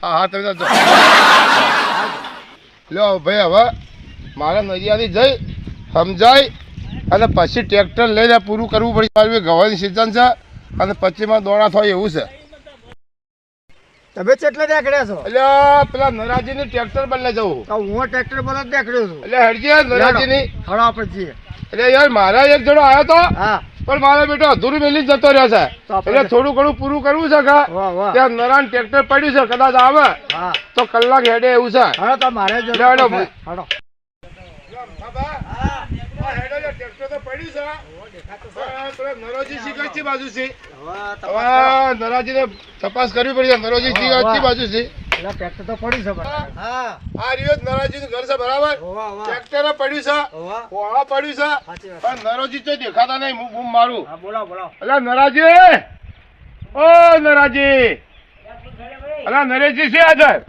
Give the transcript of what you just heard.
હા હા તમે લ્યો ભાઈ હવે મારે નરિયાની જઈ સમજાય અને પછી ટ્રેક્ટર લઈને પૂરું કરવું પડે. મારું ગવાની સિઝન છે અને પછીમાં દોડા થાય એવું છે. તમે કેટલે દેખડ્યા છો? એટલે પેલા નરાજીની ટ્રેક્ટર બદલે જવું. તો હું ટ્રેક્ટર પર જ દેખડ્યો છું. એટલે હરજી નરાજીની હળો આપણે જઈએ. એટલે યાર મારા એક જણો આવ્યો તો હા પણ મારો બેટો અધૂરું મેલી જતો રહ્યો છે. એટલે થોડું ઘણું પૂરું કરવું છે કે વાહ વાહ. ત્યાં નરાન ટ્રેક્ટર પડ્યું છે, કદાચ આવે હા તો કલાક હેડે એવું છે. હળો તો મારે જો હેડો હળો. નરાજીને તપાસ કરવી પડી. નરોજી કઈ બાજુ છે? ટ્રેક્ટર તો પડ્યું છે. હા આ રહ્યો નરાજી નું ઘર છે બરાબર. ટ્રેક્ટર પડ્યું છે, ઓળા પડ્યું છે, પણ નરોજી તો દેખાતા નહીં. હું બૂમ મારું. બોલાવો બોલાવો. અલા નરાજી, ઓ નરાજી, અલા નરેશજી છે આગળ.